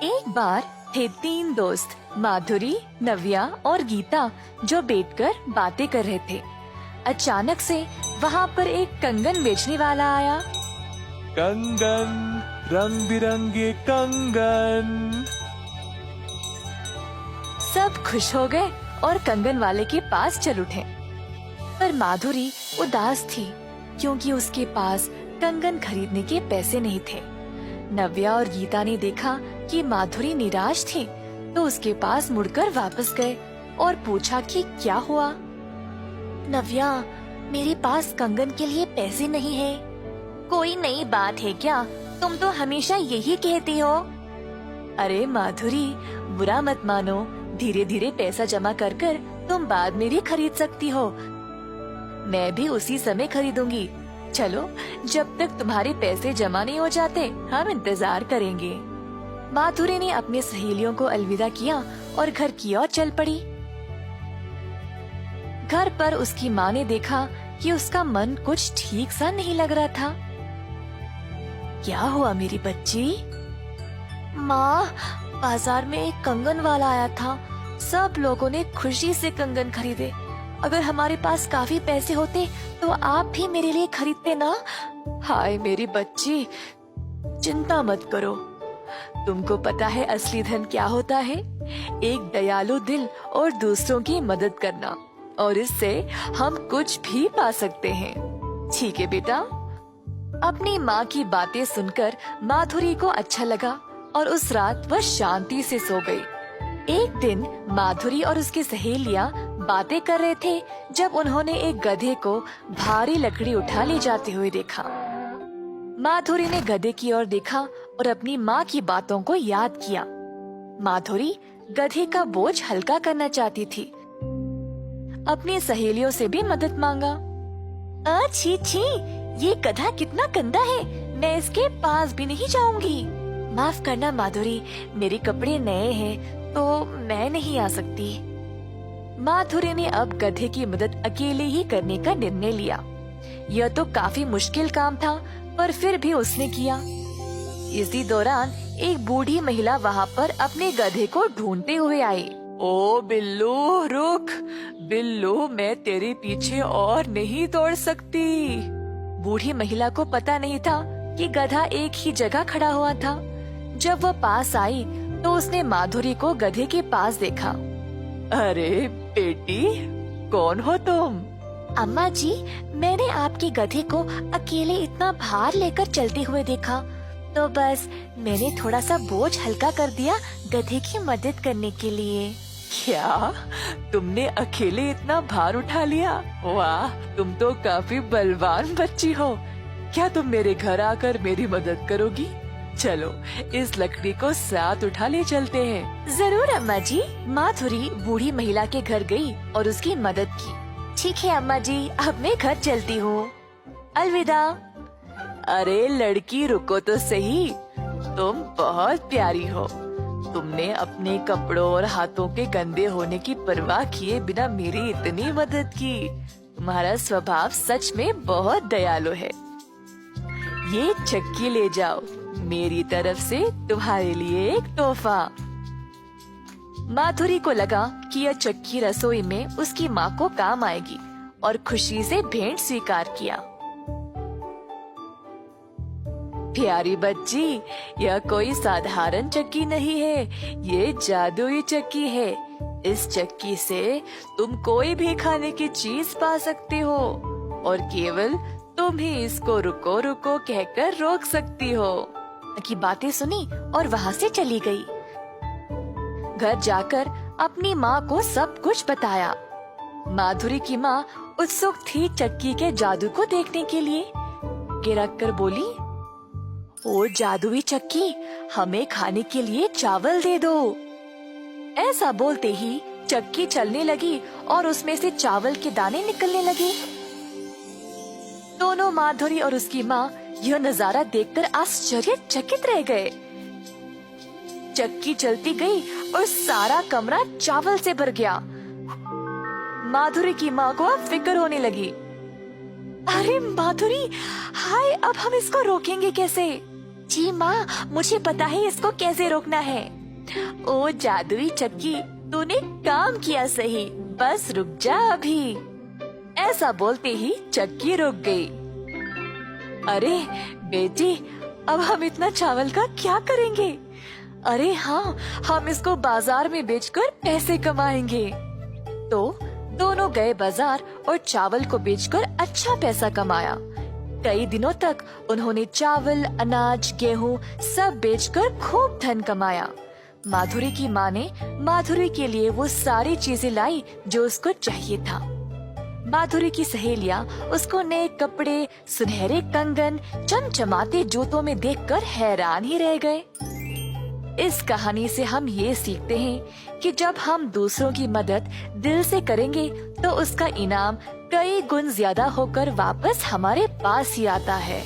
एक बार थे 3 दोस्त माधुरी, नव्या और गीता जो बैठकर बातें कर रहे थे। अचानक से वहाँ पर एक कंगन बेचने वाला आया। कंगन, रंग बिरंगे कंगन। सब खुश हो गए और कंगन वाले के पास चल उठे। पर माधुरी उदास थी क्योंकि उसके पास कंगन खरीदने के पैसे नहीं थे। नव्या और गीता ने देखा कि माधुरी निराश थी तो उसके पास मुड़कर वापस गए और पूछा कि क्या हुआ। नव्या, मेरे पास कंगन के लिए पैसे नहीं है। कोई नई बात है क्या? तुम तो हमेशा यही कहती हो। अरे माधुरी, बुरा मत मानो, धीरे धीरे पैसा जमा कर कर तुम बाद में भी खरीद सकती हो। मैं भी उसी समय खरीदूंगी। चलो, जब तक तुम्हारे पैसे जमा नहीं हो जाते हम इंतजार करेंगे। माधुरी ने अपनी सहेलियों को अलविदा किया और घर की ओर चल पड़ी। घर पर उसकी माँ ने देखा कि उसका मन कुछ ठीक सा नहीं लग रहा था। क्या हुआ मेरी बच्ची? माँ, बाजार में एक कंगन वाला आया था। सब लोगों ने खुशी से कंगन खरीदे। अगर हमारे पास काफी पैसे होते तो आप भी मेरे लिए खरीदते ना। हाय मेरी बच्ची, चिंता मत करो। तुमको पता है असली धन क्या होता है? एक दयालु दिल और दूसरों की मदद करना, और इससे हम कुछ भी पा सकते हैं। ठीक है बेटा। अपनी माँ की बातें सुनकर माधुरी को अच्छा लगा और उस रात वह शांति से सो गई। एक दिन माधुरी और उसकी सहेलियाँ बातें कर रहे थे जब उन्होंने एक गधे को भारी लकड़ी उठा ले जाते हुए देखा। माधुरी ने गधे की ओर देखा और अपनी माँ की बातों को याद किया। माधुरी गधे का बोझ हल्का करना चाहती थी। अपनी सहेलियों से भी मदद मांगा। छी छी, ये गधा कितना गंदा है, मैं इसके पास भी नहीं जाऊंगी। माफ करना माधुरी, मेरे कपड़े नए हैं तो मैं नहीं आ सकती। माधुरी ने अब गधे की मदद अकेले ही करने का निर्णय लिया। यह तो काफी मुश्किल काम था, पर फिर भी उसने किया। इसी दौरान एक बूढ़ी महिला वहाँ पर अपने गधे को ढूंढते हुए आई। ओ बिल्लू, रुक। बिल्लू, मैं तेरे पीछे और नहीं दौड़ सकती। बूढ़ी महिला को पता नहीं था कि गधा एक ही जगह खड़ा हुआ था। जब वह पास आई तो उसने माधुरी को गधे के पास देखा। अरे बेटी, कौन हो तुम? अम्मा जी, मैंने आपके गधे को अकेले इतना भार लेकर चलते हुए देखा, तो बस मैंने थोड़ा सा बोझ हल्का कर दिया गधे की मदद करने के लिए। क्या तुमने अकेले इतना भार उठा लिया? वाह, तुम तो काफी बलवान बच्ची हो। क्या तुम मेरे घर आकर मेरी मदद करोगी? चलो, इस लकड़ी को साथ उठा ले चलते हैं। जरूर अम्मा जी। माधुरी बूढ़ी महिला के घर गई और उसकी मदद की। ठीक है अम्मा जी, अब मैं घर चलती हूँ। अलविदा। अरे लड़की, रुको तो सही। तुम बहुत प्यारी हो। तुमने अपने कपड़ों और हाथों के गंदे होने की परवाह किए बिना मेरी इतनी मदद की। तुम्हारा स्वभाव सच में बहुत दयालु है। ये चक्की ले जाओ, मेरी तरफ से तुम्हारे लिए एक तोहफा। माधुरी को लगा कि यह चक्की रसोई में उसकी माँ को काम आएगी और खुशी से भेंट स्वीकार किया। प्यारी बच्ची, यह कोई साधारण चक्की नहीं है, ये जादुई चक्की है। इस चक्की से तुम कोई भी खाने की चीज पा सकते हो और केवल तुम ही इसको रुको रुको कहकर रोक सकती हो। की बातें सुनी और वहाँ से चली गई। घर जाकर अपनी माँ को सब कुछ बताया। माधुरी की माँ उत्सुक थी चक्की के जादू को देखने के लिए। गिरक कर बोली, ओ जादुई चक्की, हमें खाने के लिए चावल दे दो। ऐसा बोलते ही चक्की चलने लगी और उसमें से चावल के दाने निकलने लगे। दोनों माधुरी और उसकी माँ यह नजारा देखकर आश्चर्यचकित रह गए। चक्की चलती गई और सारा कमरा चावल से भर गया। माधुरी की माँ को अब फिक्र होने लगी। अरे माधुरी, हाय, अब हम इसको रोकेंगे कैसे? जी माँ, मुझे पता है इसको कैसे रोकना है। ओ जादुई चक्की, तूने काम किया सही, बस रुक जा अभी। ऐसा बोलते ही चक्की रुक गई। अरे बेटी, अब हम इतना चावल का क्या करेंगे? अरे हाँ, हम इसको बाजार में बेचकर पैसे कमाएंगे। तो दोनों गए बाजार और चावल को बेचकर अच्छा पैसा कमाया। कई दिनों तक उन्होंने चावल, अनाज, गेहूं सब बेचकर खूब धन कमाया। माधुरी की माँ ने माधुरी के लिए वो सारी चीजें लाई जो उसको चाहिए था। माधुरी की सहेलियां उसको नए कपड़े, सुनहरे कंगन, चमचमाते जूतों में देखकर हैरान ही रह गए। इस कहानी से हम ये सीखते हैं कि जब हम दूसरों की मदद दिल से करेंगे तो उसका इनाम कई गुण ज्यादा होकर वापस हमारे पास ही आता है।